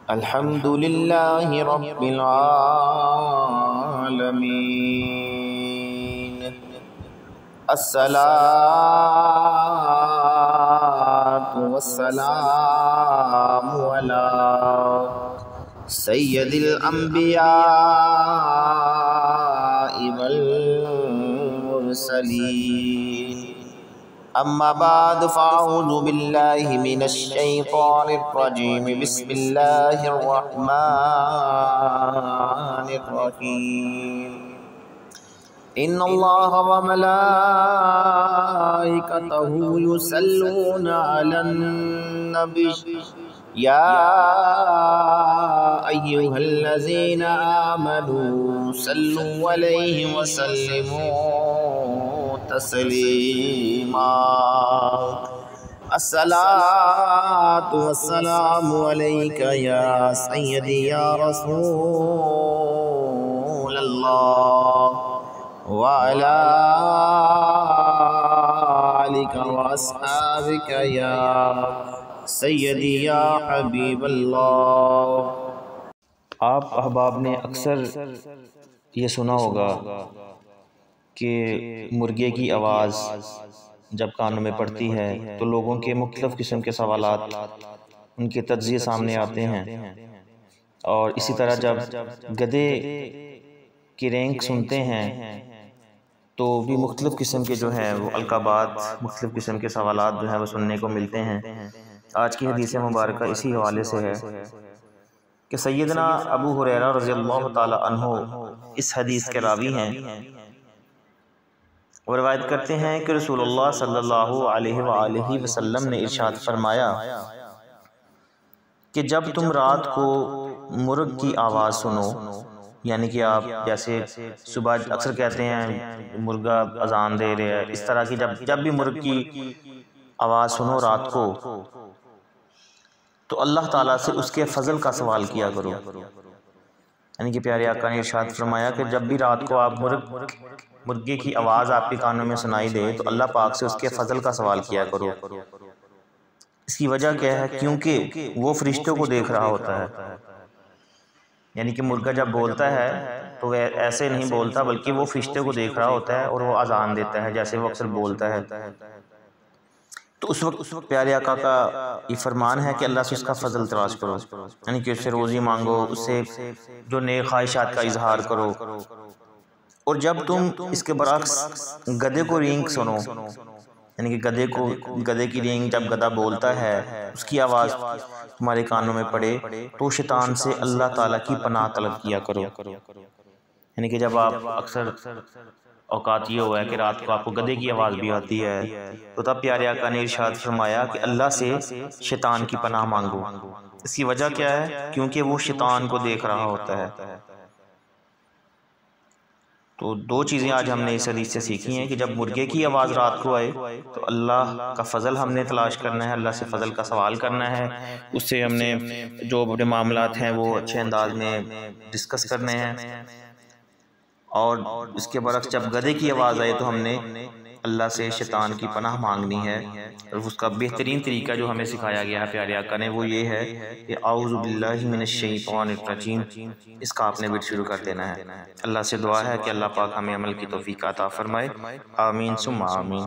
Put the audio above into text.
الحمد للہ رب العالمین، الصلاة والسلام علی سید الانبیاء والمرسلین، اما بعد فاعوذ باللہ من الشیطان الرجیم، بسم اللہ الرحمن الرحیم۔ ان اللہ وملائکتہ یصلون علی النبی یا ایہا الذین آمنوا صلوا علیہ وسلموا تسلیما۔ الصلاة والسلام علیک یا سیدی یا رسول اللہ، وعلی آلک واصحابک یا سیدی یا حبیب اللہ۔ آپ احباب نے اکثر یہ سنا ہوگا کہ مرغے کی آواز جب کانوں میں پڑتی ہے تو لوگوں کے مختلف قسم کے سوالات، ان کے تجزیے سامنے آتے ہیں، اور اسی طرح جب گدھے کی رینک سنتے ہیں تو بھی مختلف قسم کے جو ہیں وہ القابات، مختلف قسم کے سوالات جو ہیں وہ سننے کو ملتے ہیں۔ آج کی حدیث مبارکہ اسی حوالے سے ہے کہ سیدنا ابو ہریرہ رضی اللہ تعالی عنہ اس حدیث کے راوی ہیں، وہ روایت کرتے ہیں کہ رسول اللہ صلی اللہ علیہ وآلہ وسلم نے ارشاد فرمایا کہ جب تم رات کو مرغ کی آواز سنو، یعنی کہ آپ جیسے صبح اکثر کہتے ہیں مرغا اذان دے رہے ہیں، اس طرح کی جب بھی مرغ کی آواز سنو رات کو تو اللہ تعالیٰ سے اس کے فضل کا سوال کیا کرو۔ یعنی کہ پیارے آقا نے ارشاد فرمایا کہ جب بھی رات کو آپ مرغے کی آواز آپ کے کانوں میں سنائی دے تو اللہ پاک سے اس کے فضل کا سوال کیا کرو۔ اس کی وجہ کیا ہے؟ کیونکہ وہ فرشتوں کو دیکھ رہا ہوتا ہے۔ یعنی کہ مرغا جب بولتا ہے تو وہ ایسے نہیں بولتا بلکہ وہ فرشتے کو دیکھ رہا ہوتا ہے اور وہ اذان دیتا ہے جیسے وہ اکثر بولتا ہے۔ تو اس وقت پیارے آقا کا یہ فرمان ہے کہ اللہ سے اس کا فضل تلاش کرو، یعنی کہ اس سے روزی مانگو، اس سے جو نیک خواہشات کا اظہار کرو۔ اور جب تم اس کے برعکس گدھے کو رینک سنو، یعنی کہ گدھے کی رینک جب گدھا بولتا ہے اس کی آواز تمہارے کانوں میں پڑے تو شیطان سے اللہ تعالیٰ کی پناہ طلب کیا کرو۔ یعنی کہ جب آپ اکثر اوقات یہ ہوا ہے کہ رات کو آپ کو گدھے کی آواز بھی آتی ہے تو تب پیارے آقا نے ارشاد فرمایا کہ اللہ سے شیطان کی پناہ مانگو۔ اس کی وجہ کیا ہے؟ کیونکہ وہ شیطان کو دیکھ رہا ہوتا ہے۔ تو دو چیزیں آج ہم نے اس حدیث سے سیکھی ہیں کہ جب مرغے کی آواز رات کو آئے تو اللہ کا فضل ہم نے تلاش کرنا ہے، اللہ سے فضل کا سوال کرنا ہے، اس سے ہم نے جو بڑے معاملات ہیں وہ اچھے انداز میں ڈسکس کرنے ہیں۔ اور اس کے برعکس جب گدھے کی آواز آئے تو ہم نے اللہ سے شیطان کی پناہ مانگنی ہے، اور اس کا بہترین طریقہ جو ہمیں سکھایا گیا ہے پیارے آقا نے وہ یہ ہے کہ اعوذ باللہ من الشیطان الرجیم، اس کا آپ نے بھی شروع کر دینا ہے۔ اللہ سے دعا ہے کہ اللہ پاک ہمیں عمل کی توفیق عطا فرمائے، آمین ثم آمین۔